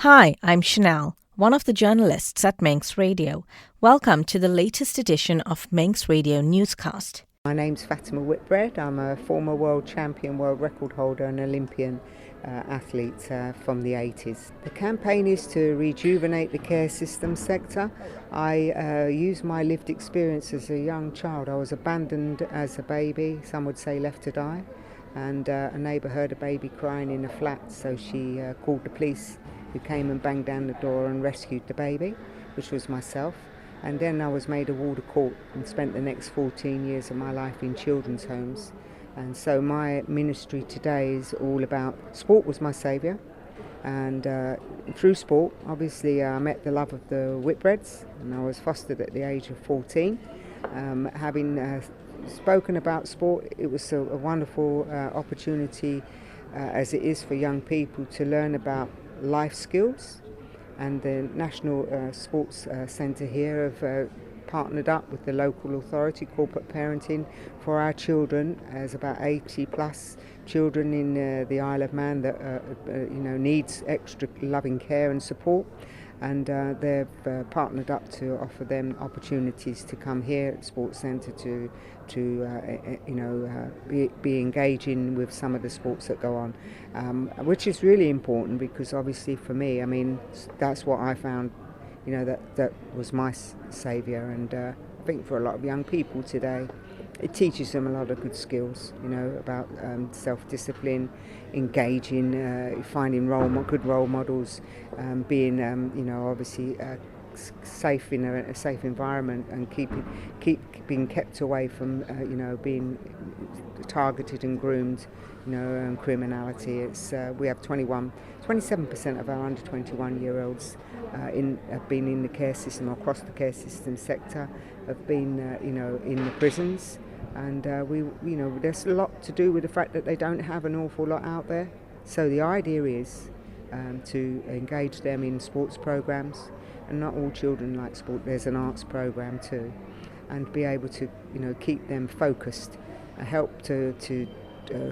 Hi, I'm Chanelle, one of the journalists at Manx Radio. Welcome to the latest edition of Manx Radio Newscast. My name's Fatima Whitbread. I'm a former world champion, world record holder and Olympian athlete from the 80s. The campaign is to rejuvenate the care system sector. I use my lived experience as a young child. I was abandoned as a baby, some would say left to die, and a neighbour heard a baby crying in a flat, so she called the police, who came and banged down the door and rescued the baby, which was myself. And then I was made a warder court and spent the next 14 years of my life in children's homes. And so my ministry today is all about sport was my saviour. And through sport, obviously, I met the love of the Whitbreads, and I was fostered at the age of 14. Having spoken about sport, it was a wonderful opportunity, as it is for young people, to learn about life skills. And the National Sports Centre here have partnered up with the local authority, Corporate Parenting, for our children. There's about 80 plus children in the Isle of Man that needs extra loving care and support. And they've partnered up to offer them opportunities to come here at Sports Centre to be engaging with some of the sports that go on, which is really important because obviously for me, I mean, that's what I found, that was my saviour. And I think for a lot of young people today, it teaches them a lot of good skills, about self-discipline, engaging, finding good role models, being, obviously safe in a safe environment, and being kept away from, being targeted and groomed, and criminality. We have 27% of our under 21-year-olds have been in the care system, or across the care system sector, have been, in the prisons. And there's a lot to do with the fact that they don't have an awful lot out there. So the idea is to engage them in sports programs, and not all children like sport. There's an arts program too, and be able to keep them focused, help to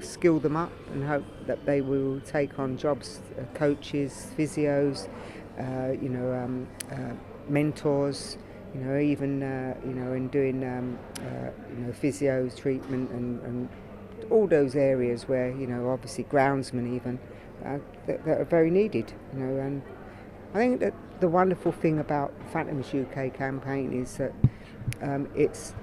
skill them up, and hope that they will take on jobs, coaches, physios, mentors. Even in doing physios treatment and all those areas where obviously groundsmen even that are very needed. And I think that the wonderful thing about Fatima's UK campaign is that it's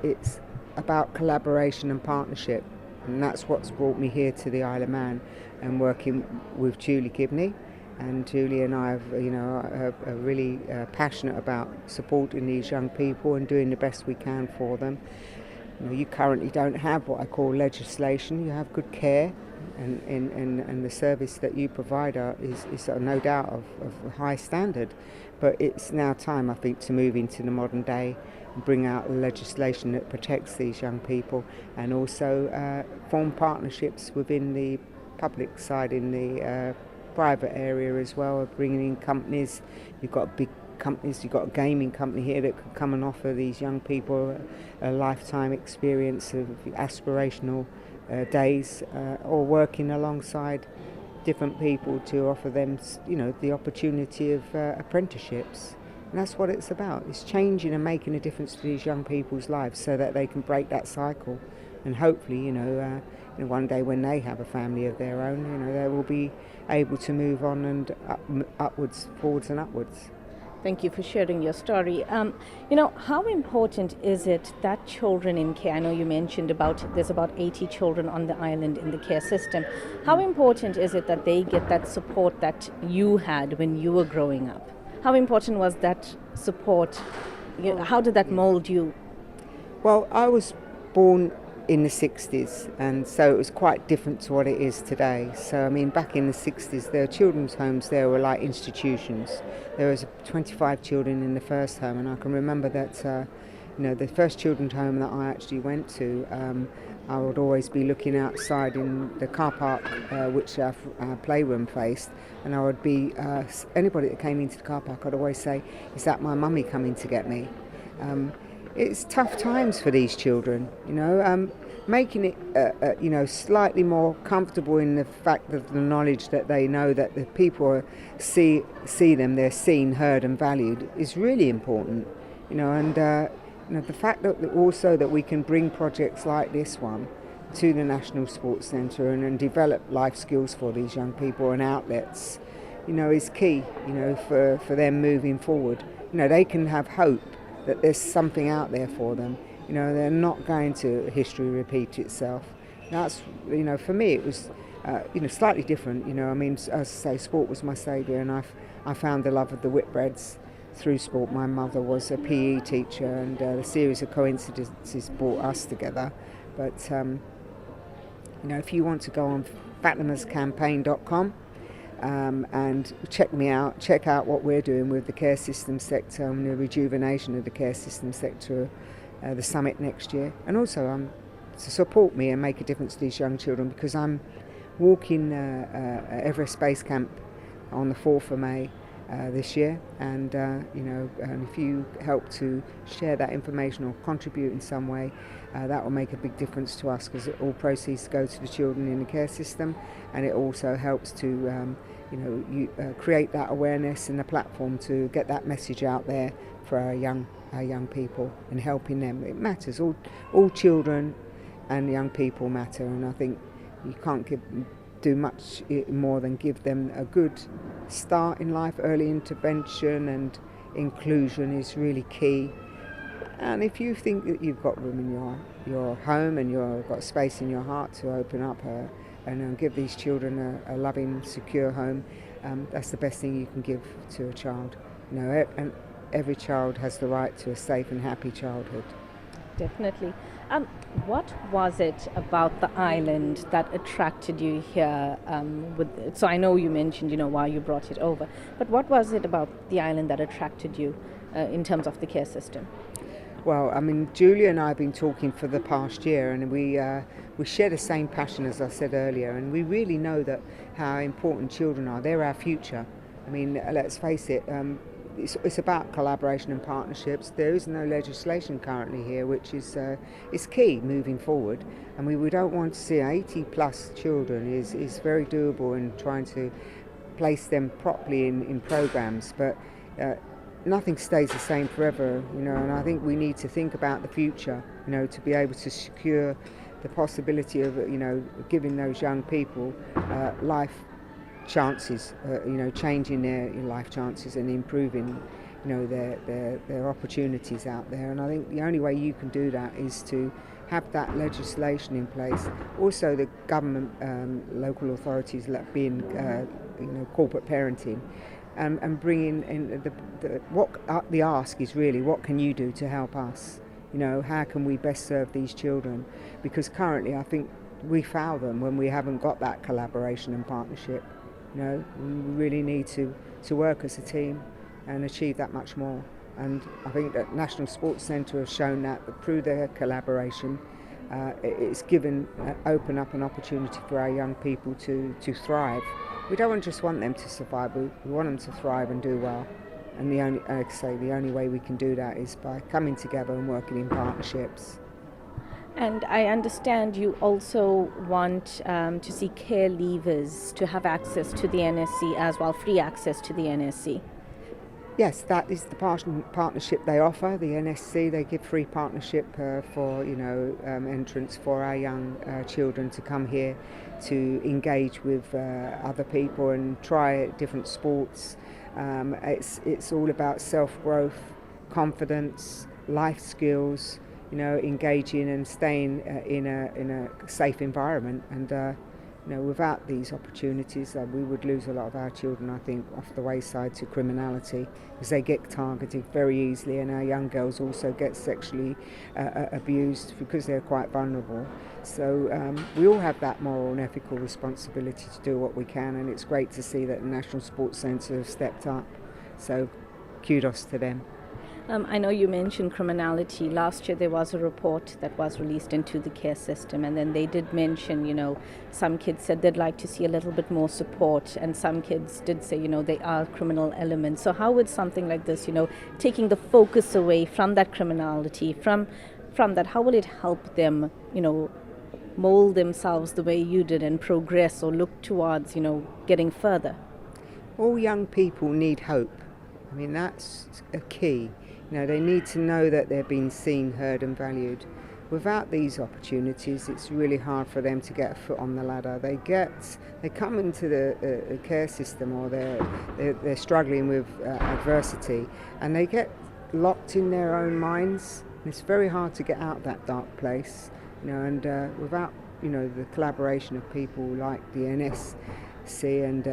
about collaboration and partnership, and that's what's brought me here to the Isle of Man and working with Julie Gibney. And Julie and I are really passionate about supporting these young people and doing the best we can for them. You currently don't have what I call legislation. You have good care, and the service that you provide is no doubt of a high standard. But it's now time, I think, to move into the modern day and bring out legislation that protects these young people, and also form partnerships within the public side in the private area as well, bringing in companies. You've got big companies, you've got a gaming company here that could come and offer these young people a lifetime experience of aspirational days, or working alongside different people to offer them the opportunity of apprenticeships. And that's what it's about. It's changing and making a difference to these young people's lives so that they can break that cycle, and hopefully one day when they have a family of their own, they will be able to move on and forwards and upwards. Thank you for sharing your story. How important is it that children in care, I know you mentioned there's about 80 children on the island in the care system. How important is it that they get that support that you had when you were growing up? How important was that support? How did that mold you? Well, I was born in the 60s, and so it was quite different to what it is today. So I mean, back in the 60s, there were children's homes, there were like institutions. There was 25 children in the first home, and I can remember that the first children's home that I actually went to, I would always be looking outside in the car park which our playroom faced, and I would be anybody that came into the car park, I'd always say, "Is that my mummy coming to get me?" It's tough times for these children, making it, slightly more comfortable in the fact of the knowledge that they know that the people see them, they're seen, heard, and valued is really important. And the fact that also that we can bring projects like this one to the National Sports Centre and develop life skills for these young people and outlets, is key. For them moving forward. They can have hope that there's something out there for them. They're not going to history repeat itself. That's, for me it was, slightly different. As I say, sport was my saviour, and I found the love of the Whitbreads through sport. My mother was a PE teacher, and a series of coincidences brought us together. But, if you want to go on fatimascampaign.com, and check me out, check out what we're doing with the care system sector and the rejuvenation of the care system sector, the summit next year, and also to support me and make a difference to these young children, because I'm walking Everest Base Camp on the 4th of May this year, and and if you help to share that information or contribute in some way, that will make a big difference to us, because all proceeds go to the children in the care system, and it also helps to create that awareness and a platform to get that message out there for our young people and helping them. It matters. All children and young people matter, and I think you can't do much more than give them a good start in life. Early intervention and inclusion is really key. And if you think that you've got room in your home and you've got space in your heart to open up and give these children a loving, secure home, that's the best thing you can give to a child. And every child has the right to a safe and happy childhood. Definitely. What was it about the island that attracted you here? So I know you mentioned, why you brought it over, but what was it about the island that attracted you in terms of the care system? Well, Julia and I have been talking for the past year, and we share the same passion, as I said earlier, and we really know that how important children are. They're our future. Let's face it, it's about collaboration and partnerships. There is no legislation currently here, which is key moving forward, and we don't want to see 80 plus children is very doable in trying to place them properly in programs, but nothing stays the same forever, and I think we need to think about the future, to be able to secure the possibility of, giving those young people life chances, changing their life chances and improving, their opportunities out there. And I think the only way you can do that is to have that legislation in place. Also, the government, local authorities, being, corporate parenting. And bringing in the ask is really, what can you do to help us? How can we best serve these children? Because currently I think we fail them when we haven't got that collaboration and partnership. We really need to work as a team and achieve that much more. And I think that National Sports Centre has shown that through their collaboration, it's given, open up an opportunity for our young people to thrive. We don't just want them to survive, we want them to thrive and do well. And the only way we can do that is by coming together and working in partnerships. And I understand you also want to see care leavers to have access to the NSC as well, free access to the NSC. Yes, that is the partnership they offer, the NSC. They give free partnership for entrance for our young children to come here to engage with other people and try different sports. It's all about self-growth, confidence, life skills, engaging and staying in a safe environment. And without these opportunities, we would lose a lot of our children, I think, off the wayside to criminality, because they get targeted very easily, and our young girls also get sexually abused because they're quite vulnerable. So we all have that moral and ethical responsibility to do what we can, and it's great to see that the National Sports Centre have stepped up. So kudos to them. I know you mentioned criminality. Last year there was a report that was released into the care system, and then they did mention, some kids said they'd like to see a little bit more support, and some kids did say, they are criminal elements. So how would something like this, taking the focus away from that criminality, from that, how will it help them, mold themselves the way you did and progress or look towards, getting further? All young people need hope. I mean, that's a key. They need to know that they're being seen, heard and valued. Without these opportunities, it's really hard for them to get a foot on the ladder. They come into the care system, or they're struggling with adversity, and they get locked in their own minds. It's very hard to get out that dark place, and without the collaboration of people like the NSC and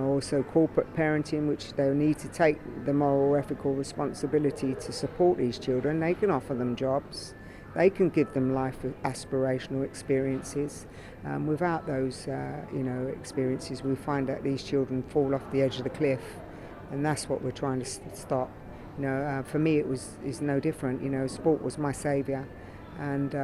also corporate parenting, which they'll need to take the moral, ethical responsibility to support these children. They can offer them jobs. They can give them life aspirational experiences. Without those, experiences, we find that these children fall off the edge of the cliff, and that's what we're trying to stop. For me, it's no different. Sport was my saviour, and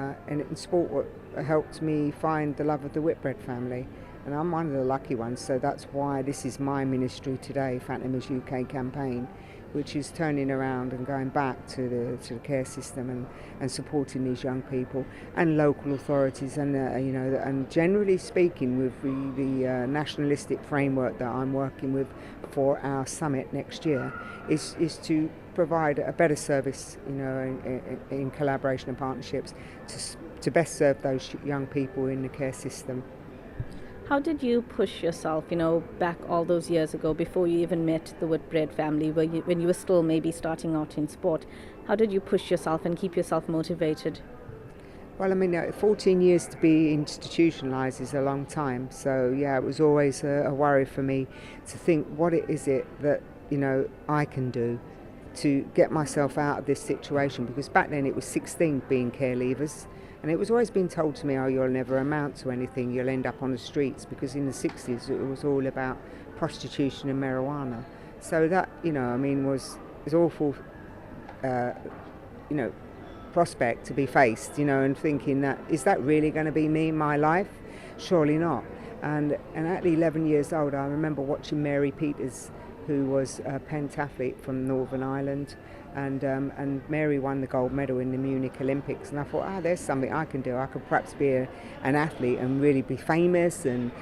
sport helped me find the love of the Whitbread family, and I'm one of the lucky ones. So that's why this is my ministry today, Fatima's UK campaign, which is turning around and going back to the care system and supporting these young people and local authorities and generally speaking with the nationalistic framework that I'm working with for our summit next year is to provide a better service in collaboration and partnerships to best serve those young people in the care system. How did you push yourself, back all those years ago before you even met the Whitbread family, when you were still maybe starting out in sport? How did you push yourself and keep yourself motivated? Well, 14 years to be institutionalised is a long time. So, it was always a worry for me to think, what is it that, I can do to get myself out of this situation? Because back then it was 16 being care leavers. And it was always being told to me, you'll never amount to anything, you'll end up on the streets, because in the 60s it was all about prostitution and marijuana. So that, was awful, prospect to be faced, and thinking that, is that really going to be me, my life? Surely not. And at 11 years old, I remember watching Mary Peters, who was a pentathlete from Northern Ireland, and Mary won the gold medal in the Munich Olympics, and I thought, there's something I can do. I could perhaps be an athlete and really be famous and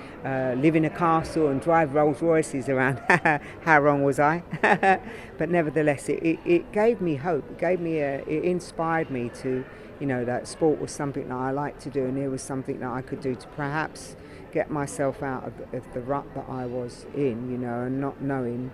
live in a castle and drive Rolls Royces around. How wrong was I? But nevertheless, it gave me hope. It inspired me to, that sport was something that I liked to do, and it was something that I could do to perhaps get myself out of the rut that I was in, and not knowing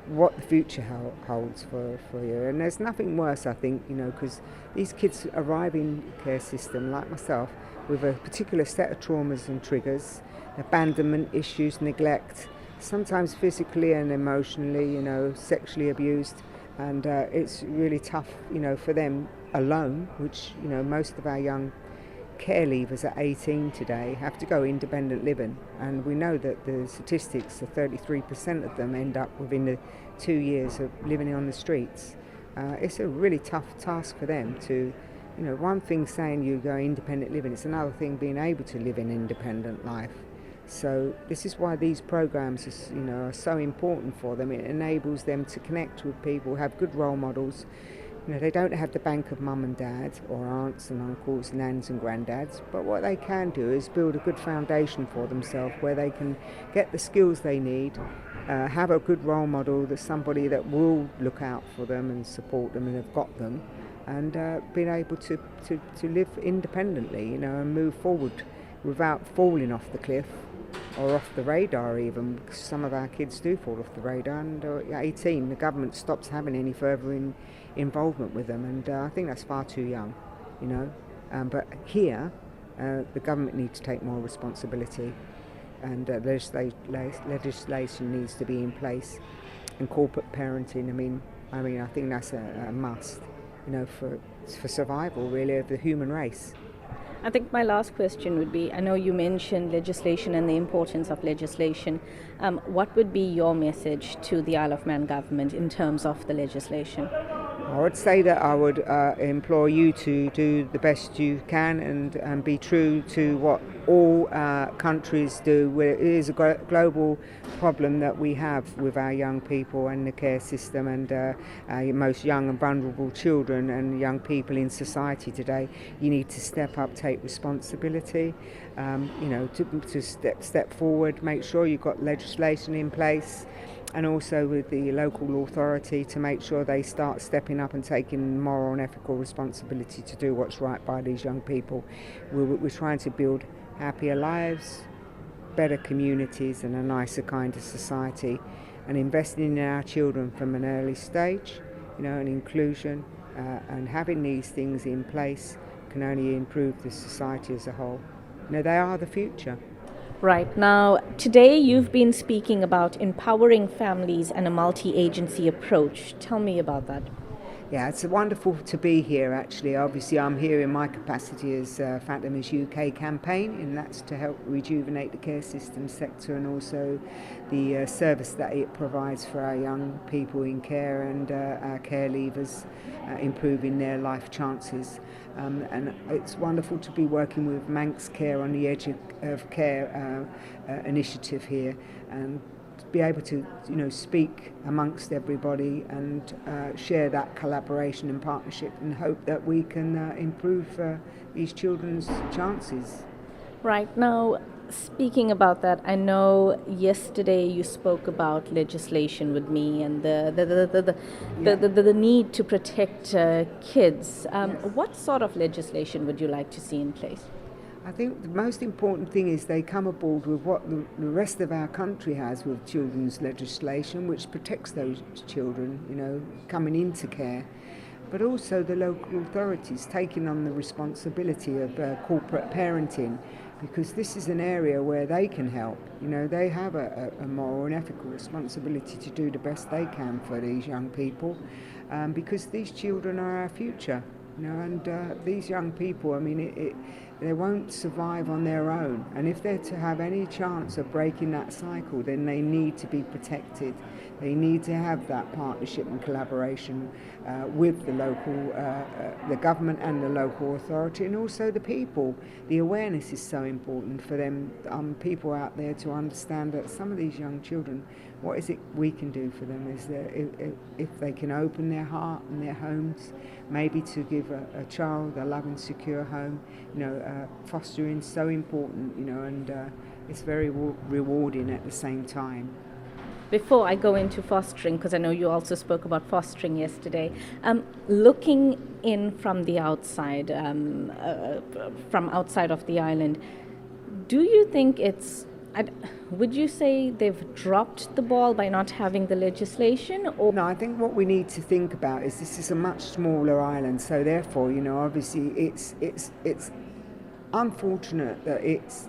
what the future holds for you. And there's nothing worse, I think, because these kids arrive in the care system, like myself, with a particular set of traumas and triggers, abandonment issues, neglect, sometimes physically and emotionally, sexually abused. And it's really tough, for them alone, which, most of our young care leavers at 18 today have to go independent living, and we know that the statistics are 33% of them end up within the 2 years of living on the streets. It's a really tough task for them to, one thing saying you go independent living, it's another thing being able to live an independent life. So this is why these programs are so important for them. It enables them to connect with people, have good role models. They don't have the bank of mum and dad or aunts and uncles, nans and granddads, but what they can do is build a good foundation for themselves where they can get the skills they need, have a good role model, that's somebody that will look out for them and support them and have got them, and being able to live independently, and move forward without falling off the cliff or off the radar even, because some of our kids do fall off the radar, and at 18 the government stops having any further involvement with them, and I think that's far too young, but here the government needs to take more responsibility, and legislation needs to be in place, and corporate parenting, I think that's a must, for survival really of the human race. I think my last question would be, I know you mentioned legislation and the importance of legislation. What would be your message to the Isle of Man government in terms of the legislation? I would say that I would implore you to do the best you can and be true to what all countries do. Where it is a global problem that we have with our young people and the care system and our most young and vulnerable children and young people in society today. You need to step up, take responsibility, to step forward, make sure you've got legislation in place, and also with the local authority to make sure they start stepping up and taking moral and ethical responsibility to do what's right by these young people. We're trying to build happier lives, better communities and a nicer, kinder society, and investing in our children from an early stage, and inclusion and having these things in place can only improve the society as a whole. They are the future. Right. Now, today you've been speaking about empowering families and a multi-agency approach. Tell me about that. Yeah, it's wonderful to be here actually. Obviously I'm here in my capacity as Fatima's UK campaign, and that's to help rejuvenate the care system sector and also the service that it provides for our young people in care and our care leavers, improving their life chances. And it's wonderful to be working with Manx Care on the Edge of Care initiative here, and to be able to speak amongst everybody and share that collaboration and partnership and hope that we can improve these children's chances. Right. Now, speaking about that, I know yesterday you spoke about legislation with me and the need to protect kids. What sort of legislation would you like to see in place? I think the most important thing is they come aboard with what the rest of our country has with children's legislation, which protects those children, coming into care. But also the local authorities taking on the responsibility of corporate parenting, because this is an area where they can help. They have a moral and ethical responsibility to do the best they can for these young people, because these children are our future. And these young people, they won't survive on their own. And if they're to have any chance of breaking that cycle, then they need to be protected. They need to have that partnership and collaboration with the local, the government and the local authority, and also the people. The awareness is so important for them, people out there, to understand that some of these young children, what is it we can do for them is that if they can open their heart and their homes, maybe to give a child a loving, secure home. Fostering is so important, and it's very rewarding at the same time. Before I go into fostering, because I know you also spoke about fostering yesterday, looking in from the outside, from outside of the island, do you think would you say they've dropped the ball by not having the legislation? Or no, I think what we need to think about is this is a much smaller island, so therefore, obviously it's unfortunate that it's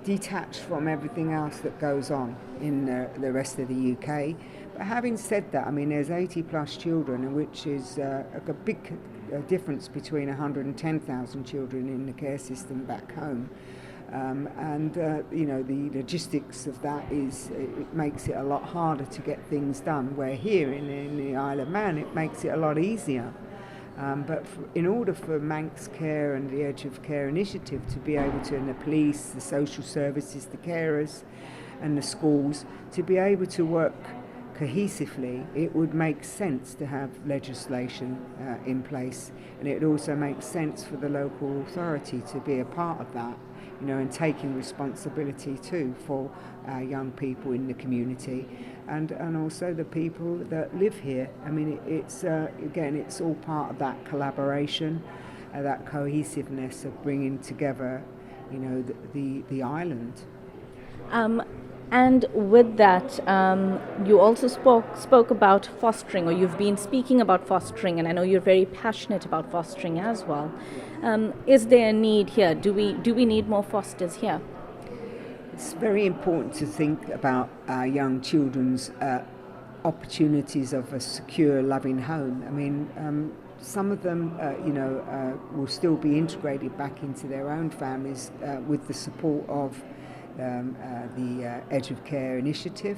detached from everything else that goes on in the rest of the UK. But having said that, there's 80 plus children, which is a big difference between 110,000 children in the care system back home. The logistics of that it makes it a lot harder to get things done, where here in the Isle of Man it makes it a lot easier. But in order for Manx Care and the Edge of Care initiative to be able to, and the police, the social services, the carers and the schools, to be able to work cohesively, it would make sense to have legislation in place, and it also makes sense for the local authority to be a part of that, and taking responsibility too for our young people in the community and also the people that live here. It's again, it's all part of that collaboration, that cohesiveness of bringing together, the island. And with that, you also spoke about fostering, or you've been speaking about fostering, and I know you're very passionate about fostering as well. Is there a need here? Do we need more fosters here? It's very important to think about our young children's opportunities of a secure, loving home. Some of them, will still be integrated back into their own families with the support of the Edge of Care initiative.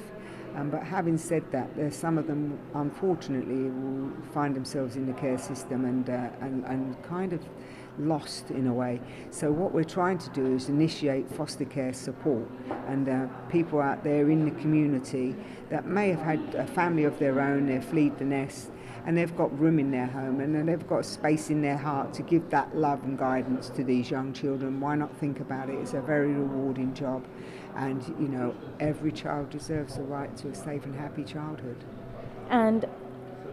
But having said that, there's some of them, unfortunately, will find themselves in the care system and kind of lost in a way. So what we're trying to do is initiate foster care support, and people out there in the community that may have had a family of their own, they've fled the nest, and they've got room in their home and then they've got space in their heart to give that love and guidance to these young children. Why not think about it? It's a very rewarding job, and you know, every child deserves the right to a safe and happy childhood. And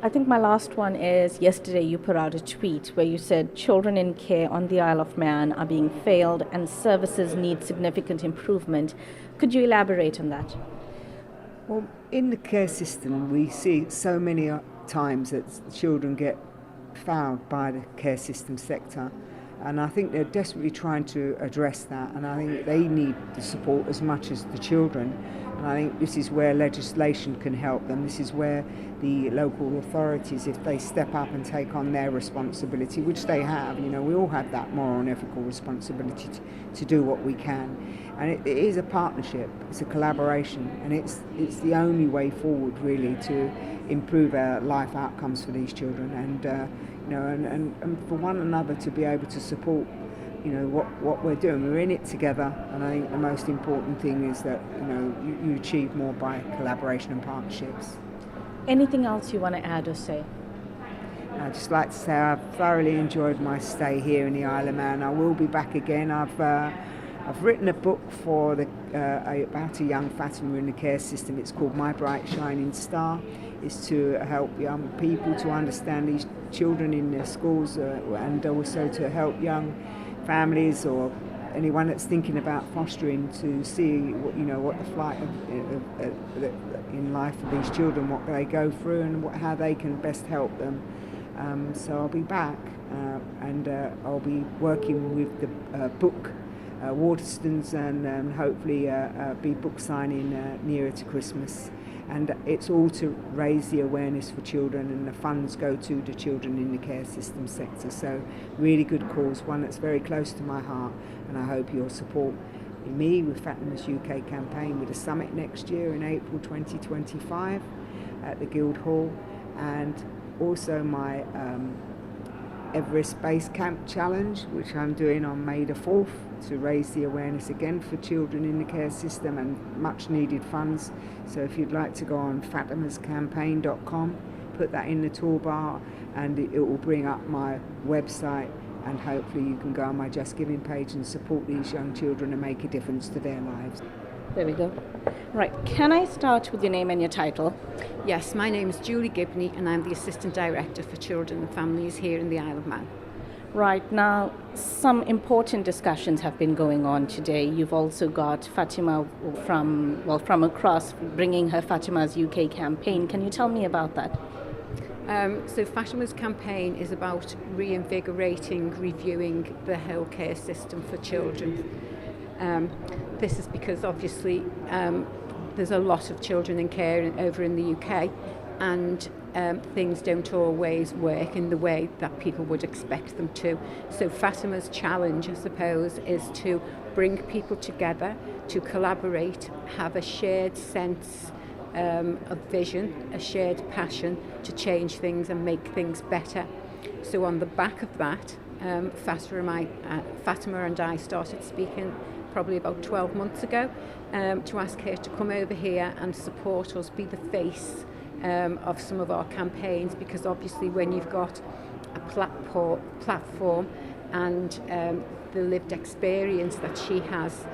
I think my last one is yesterday you put out a tweet where you said children in care on the Isle of Man are being failed and services need significant improvement. Could you elaborate on that? Well, in the care system, we see so many times that children get fouled by the care system sector, and I think they're desperately trying to address that, and I think they need the support as much as the children. And I think this is where legislation can help them. This is where the local authorities, if they step up and take on their responsibility, which they have, you know, we all have that moral and ethical responsibility to do what we can. And it is a partnership, it's a collaboration, and it's the only way forward really to improve our life outcomes for these children, and you know, and for one another to be able to support, you know, what we're doing. We're in it together, and I think the most important thing is that, you know, you achieve more by collaboration and partnerships. Anything else you want to add or say? I'd just like to say I've thoroughly enjoyed my stay here in the Isle of Man. I will be back again. I've written a book for about a young Fatima in the care system. It's called My Bright Shining Star. It's to help young people to understand these children in their schools, and also to help young families or anyone that's thinking about fostering to see what the flight in life of these children, what they go through, and how they can best help them. So I'll be back, and I'll be working with the book Waterstones, and hopefully be book signing nearer to Christmas. And it's all to raise the awareness for children, and the funds go to the children in the care system sector. So really good cause, one that's very close to my heart, and I hope you'll support me with Fatima's UK campaign with a summit next year in April 2025 at the Guildhall, and also my Everest Base Camp Challenge, which I'm doing on May the 4th to raise the awareness again for children in the care system and much needed funds. So if you'd like to go on fatimascampaign.com, put that in the toolbar, and it will bring up my website, and hopefully you can go on my Just Giving page and support these young children and make a difference to their lives. There we go. Right, can I start with your name and your title? Yes, my name is Julie Gibney, and I'm the Assistant Director for Children and Families here in the Isle of Man. Right, now some important discussions have been going on today. You've also got Fatima from across bringing her Fatima's UK campaign. Can you tell me about that? So Fatima's campaign is about reinvigorating, reviewing the healthcare system for children. This is because obviously there's a lot of children in care over in the UK, and things don't always work in the way that people would expect them to. So Fatima's challenge, I suppose, is to bring people together, to collaborate, have a shared sense of vision, a shared passion to change things and make things better. So on the back of that, Fatima and I started speaking probably about 12 months ago to ask her to come over here and support us, be the face of some of our campaigns, because obviously when you've got a platform and the lived experience that she has,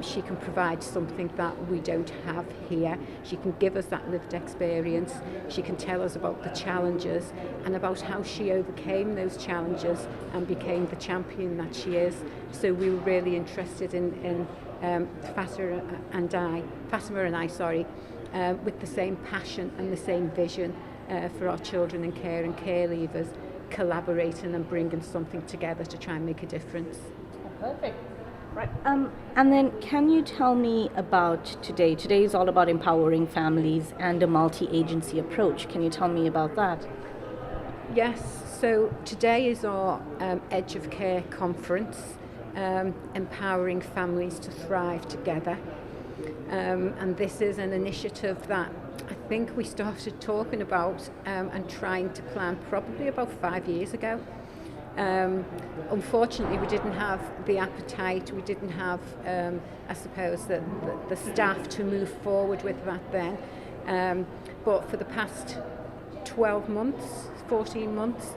she can provide something that we don't have here. She can give us that lived experience. She can tell us about the challenges and about how she overcame those challenges and became the champion that she is. So we were really interested in Fatima and I, with the same passion and the same vision for our children in care and care leavers, collaborating and bringing something together to try and make a difference. Perfect. Right. And then can you tell me about today? Today is all about empowering families and a multi-agency approach. Can you tell me about that? Yes. So today is our Edge of Care conference, empowering families to thrive together. And this is an initiative that I think we started talking about and trying to plan probably about 5 years ago. Unfortunately, we didn't have the appetite, we didn't have, I suppose, the staff to move forward with that then. But for the past 12 months, 14 months,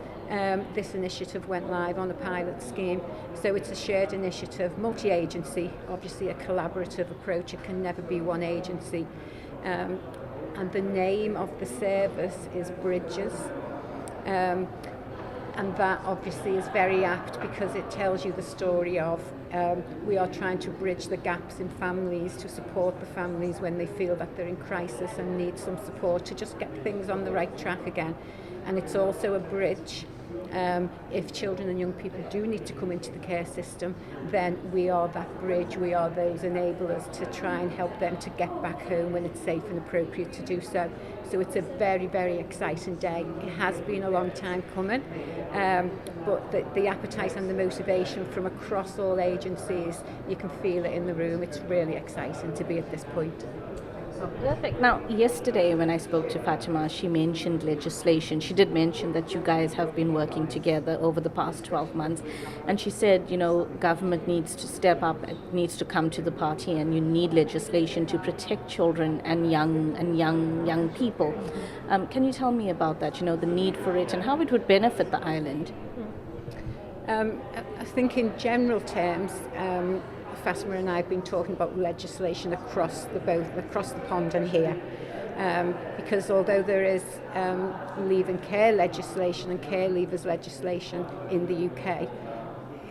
this initiative went live on a pilot scheme. So it's a shared initiative, multi-agency, obviously a collaborative approach. It can never be one agency. And the name of the service is Bridges. And that obviously is very apt because it tells you the story of we are trying to bridge the gaps in families to support the families when they feel that they're in crisis and need some support to just get things on the right track again. And it's also a bridge. If children and young people do need to come into the care system, then we are that bridge, we are those enablers to try and help them to get back home when it's safe and appropriate to do so. So it's a very, very exciting day. It has been a long time coming, but the appetite and the motivation from across all agencies, you can feel it in the room. It's really exciting to be at this point. Oh, perfect. Now, yesterday when I spoke to Fatima, she mentioned legislation. She did mention that you guys have been working together over the past 12 months. And she said, government needs to step up, it needs to come to the party, and you need legislation to protect children and young people. Can you tell me about that, the need for it and how it would benefit the island? I think in general terms, Fatima and I have been talking about legislation across the pond and here, because although there is leave and care legislation and care leavers legislation in the UK,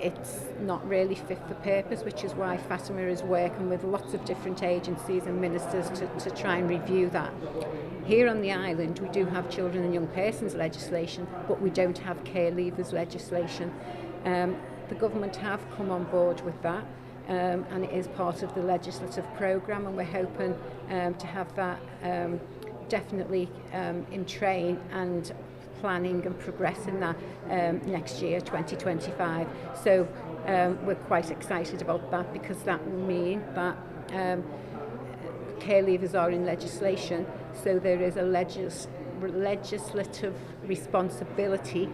it's not really fit for purpose, which is why Fatima is working with lots of different agencies and ministers to try and review that. Here on the island, we do have children and young persons legislation, but we don't have care leavers legislation. The government have come on board with that. And it is part of the legislative programme, and we're hoping to have that definitely in train and planning and progressing that next year, 2025. So we're quite excited about that because that will mean that care leavers are in legislation, so there is a legislative responsibility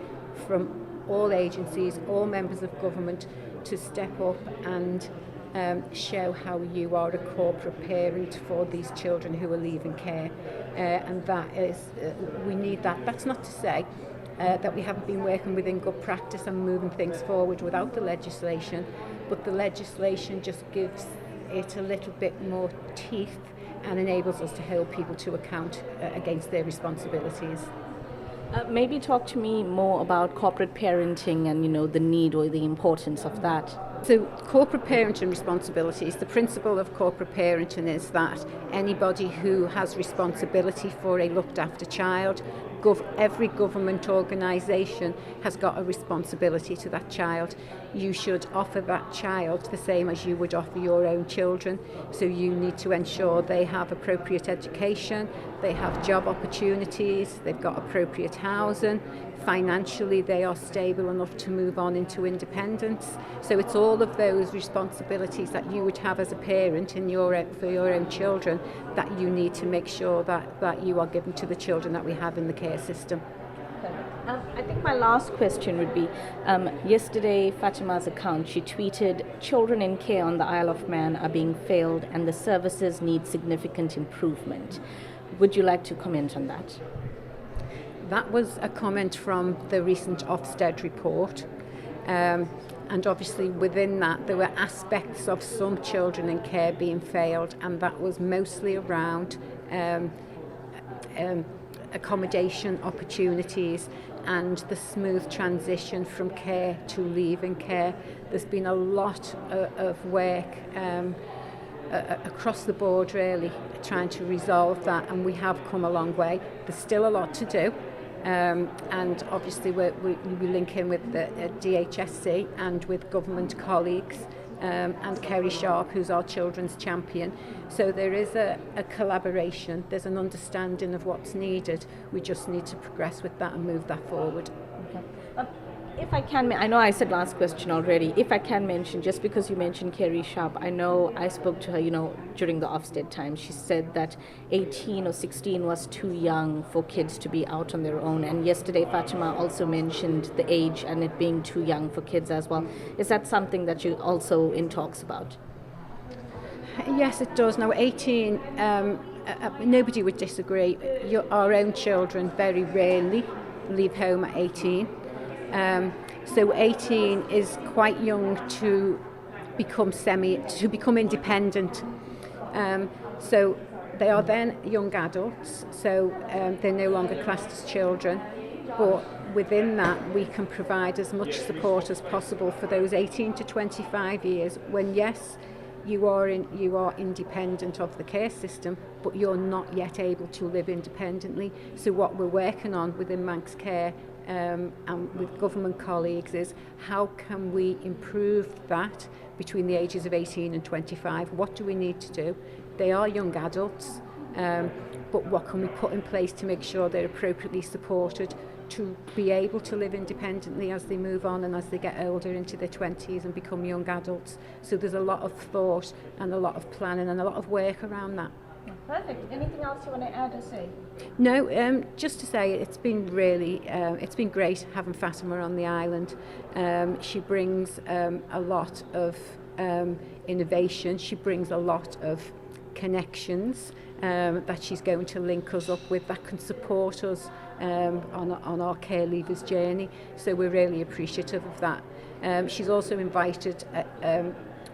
from all agencies, all members of government to step up and show how you are a corporate parent for these children who are leaving care, and that is we need that. That's not to say that we haven't been working within good practice and moving things forward without the legislation, but the legislation just gives it a little bit more teeth and enables us to hold people to account against their responsibilities. Maybe talk to me more about corporate parenting and, the need or the importance of that. So corporate parenting responsibilities, the principle of corporate parenting is that anybody who has responsibility for a looked after child, every government organisation has got a responsibility to that child. You should offer that child the same as you would offer your own children. So you need to ensure they have appropriate education, they have job opportunities, they've got appropriate housing, financially they are stable enough to move on into independence. So it's all of those responsibilities that you would have as a parent for your own children that you need to make sure that you are given to the children that we have in the care system. I think my last question would be, yesterday Fatima's account, she tweeted, children in care on the Isle of Man are being failed and the services need significant improvement. Would you like to comment on that? That was a comment from the recent Ofsted report. And obviously within that there were aspects of some children in care being failed, and that was mostly around accommodation opportunities and the smooth transition from care to leaving care. There's been a lot of work across the board really trying to resolve that, and we have come a long way. There's still a lot to do. And obviously we link in with the DHSC and with government colleagues and Kerry Sharp, who's our children's champion. So there is a collaboration, there's an understanding of what's needed. We just need to progress with that and move that forward. Okay. If I can, I know I said last question already. If I can mention, just because you mentioned Kerry Sharp, I know I spoke to her, during the Ofsted time. She said that 18 or 16 was too young for kids to be out on their own. And yesterday, Fatima also mentioned the age and it being too young for kids as well. Is that something that you also in talks about? Yes, it does. Now, 18, nobody would disagree. Our own children very rarely leave home at 18. So 18 is quite young to become independent. So they are then young adults, so they're no longer classed as children. But within that, we can provide as much support as possible for those 18 to 25 years when, yes, you are independent of the care system, but you're not yet able to live independently. So what we're working on within Manx Care and with government colleagues is how can we improve that between the ages of 18 and 25? What do we need to do? They are young adults, but what can we put in place to make sure they're appropriately supported to be able to live independently as they move on and as they get older into their 20s and become young adults? So there's a lot of thought and a lot of planning and a lot of work around that. Perfect. Anything else you want to add or say? No, just to say it's been great having Fatima on the island. She brings a lot of innovation. She brings a lot of connections that she's going to link us up with that can support us on our care leavers journey. So we're really appreciative of that. She's also invited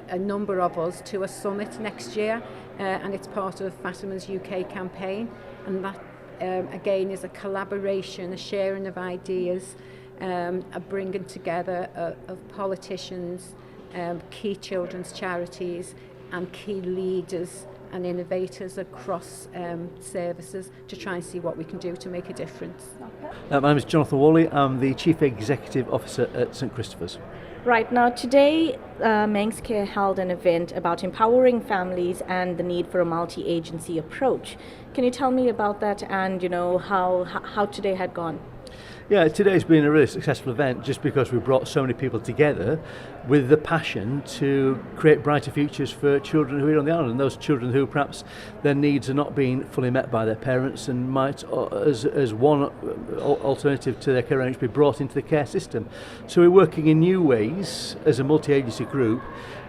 a number of us to a summit next year, and it's part of Fatima's UK campaign, and that again is a collaboration, a sharing of ideas, a bringing together of politicians, key children's charities and key leaders and innovators across services to try and see what we can do to make a difference. My name is Jonathan Worley. I'm the Chief Executive Officer at St Christopher's. Right, now today Manx Care held an event about empowering families and the need for a multi-agency approach. Can you tell me about that and how today had gone? Yeah, today's been a really successful event just because we brought so many people together with the passion to create brighter futures for children who are on the island, and those children who perhaps their needs are not being fully met by their parents and might, as one alternative to their care arrangements, be brought into the care system. So we're working in new ways as a multi-agency group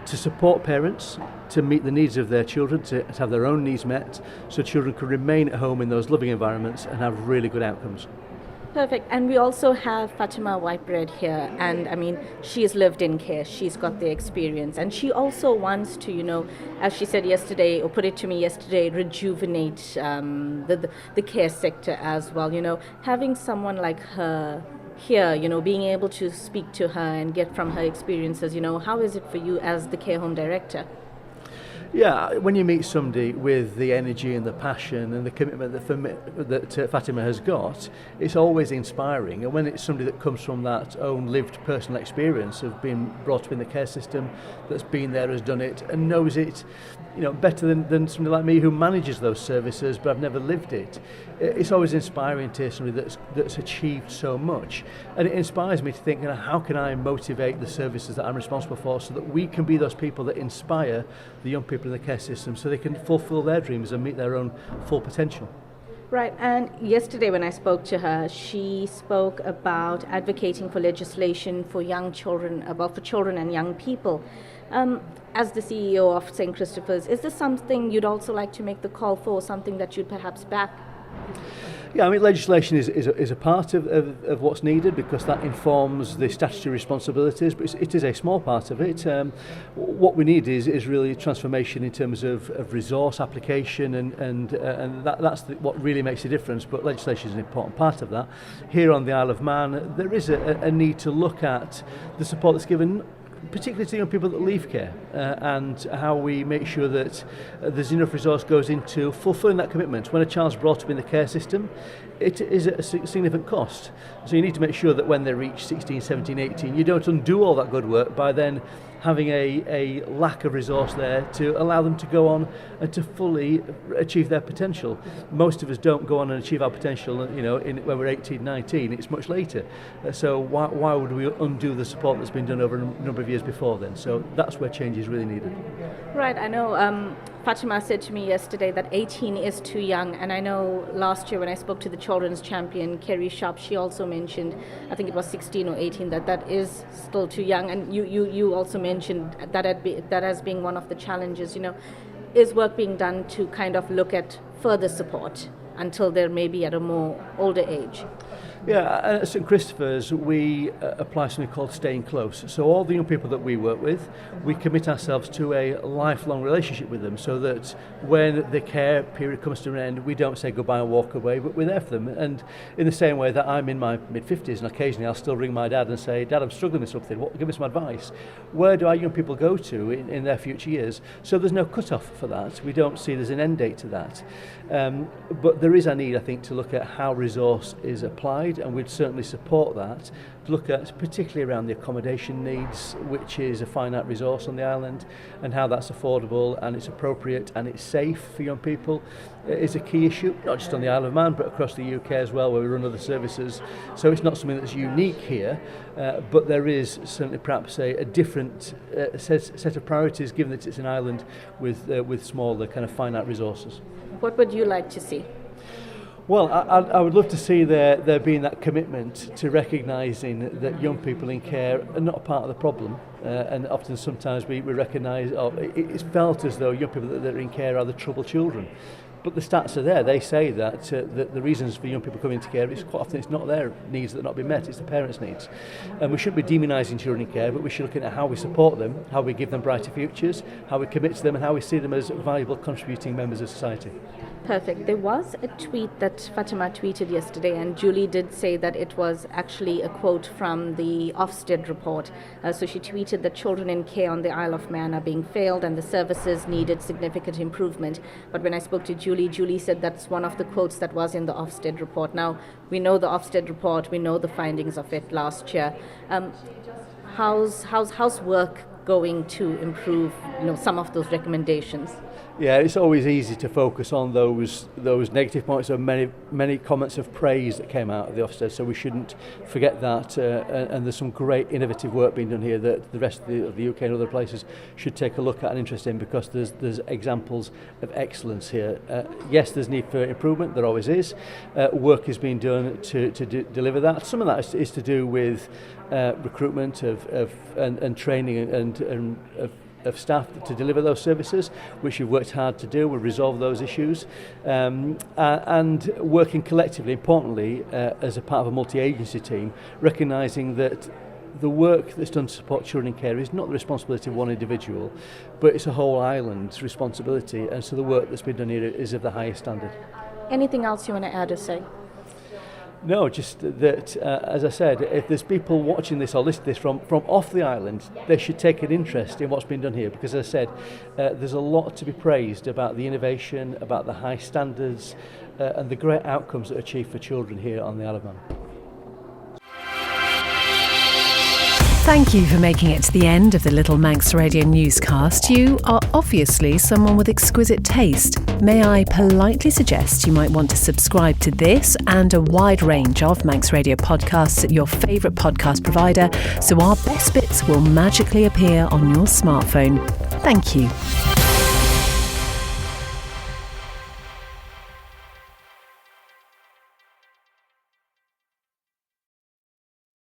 to support parents to meet the needs of their children, to have their own needs met, so children can remain at home in those living environments and have really good outcomes. Perfect. And we also have Fatima Whitbread here, and she's lived in care, she's got the experience, and she also wants to, as she said yesterday, or put it to me yesterday, rejuvenate the care sector as well. Having someone like her here, being able to speak to her and get from her experiences, how is it for you as the care home director? Yeah, when you meet somebody with the energy and the passion and the commitment that Fatima has got, it's always inspiring. And when it's somebody that comes from that own lived personal experience of being brought up in the care system, that's been there, has done it, and knows it, better than somebody like me who manages those services, but I've never lived it. It's always inspiring to hear somebody that's achieved so much, and it inspires me to think, how can I motivate the services that I'm responsible for, so that we can be those people that inspire the young people in the care system, so they can fulfil their dreams and meet their own full potential. Right, and yesterday when I spoke to her, she spoke about advocating for legislation for young children, for children and young people. As the CEO of St. Christopher's, is this something you'd also like to make the call for, something that you'd perhaps back? Yeah, legislation is a part of what's needed, because that informs the statutory responsibilities, but it is a small part of it. What we need is really transformation in terms of resource application, and that's what really makes a difference, but legislation is an important part of that. Here on the Isle of Man, there is a need to look at the support that's given, particularly to young people that leave care, and how we make sure that there's enough resource goes into fulfilling that commitment. When a child's brought up in the care system, it is a significant cost. So you need to make sure that when they reach 16, 17, 18, you don't undo all that good work by then having a lack of resource there to allow them to go on and to fully achieve their potential. Most of us don't go on and achieve our potential, when we're 18, 19. It's much later. So why would we undo the support that's been done over a number of years before then? So that's where change is really needed. Right, I know Fatima said to me yesterday that 18 is too young, and I know last year when I spoke to the children's champion, Kerry Sharp, she also mentioned, I think it was 16 or 18, that is still too young, and you also mentioned that as being one of the challenges, is work being done to kind of look at further support until they're maybe at a more older age? Yeah, at St Christopher's we apply something called staying close. So all the young people that we work with, we commit ourselves to a lifelong relationship with them, so that when the care period comes to an end, we don't say goodbye and walk away, but we're there for them. And in the same way that I'm in my mid-50s, and occasionally I'll still ring my dad and say, Dad, I'm struggling with something, give me some advice. Where do our young people go to in their future years? So there's no cut-off for that. We don't see there's an end date to that. But there is a need, I think, to look at how resource is applied, and we'd certainly support that, to look at particularly around the accommodation needs, which is a finite resource on the island, and how that's affordable and it's appropriate and it's safe for young people is a key issue, not just on the Isle of Man but across the UK as well, where we run other services. So it's not something that's unique here, but there is certainly perhaps a different set of priorities, given that it's an island with smaller kind of finite resources. What would you like to see? Well, I would love to see there being that commitment to recognising that young people in care are not part of the problem, and often sometimes we recognise, it's felt as though young people that are in care are the troubled children. But the stats are there. They say that the reasons for young people coming into care is quite often it's not their needs that are not being met, it's the parents' needs. And we shouldn't be demonising children in care, but we should look at how we support them, how we give them brighter futures, how we commit to them, and how we see them as valuable contributing members of society. Perfect. There was a tweet that Fatima tweeted yesterday, and Julie did say that it was actually a quote from the Ofsted report. So she tweeted that children in care on the Isle of Man are being failed and the services needed significant improvement. But when I spoke to Julie said that's one of the quotes that was in the Ofsted report. Now, we know the Ofsted report, we know the findings of it last year. How's work going to improve some of those recommendations? Yeah, it's always easy to focus on those negative points. There are many comments of praise that came out of the Ofsted, so we shouldn't forget that. And there's some great innovative work being done here that the rest of the UK and other places should take a look at and interest in, because there's examples of excellence here. Yes, there's need for improvement. There always is. Work is being done to deliver that. Some of that is to do with recruitment and training and of staff to deliver those services, which we've worked hard to do. We'll resolve those issues, and working collectively, importantly, as a part of a multi-agency team, recognising that the work that's done to support children in care is not the responsibility of one individual, but it's a whole island's responsibility, and so the work that's been done here is of the highest standard. Anything else you want to add or say? No, just that, as I said, if there's people watching this or listening to this from off the island, they should take an interest in what's been done here, because, as I said, there's a lot to be praised about the innovation, about the high standards, and the great outcomes that are achieved for children here on the Isle of Man. Thank you for making it to the end of the Little Manx Radio newscast. You are obviously someone with exquisite taste. May I politely suggest you might want to subscribe to this and a wide range of Manx Radio podcasts at your favourite podcast provider, so our best bits will magically appear on your smartphone. Thank you.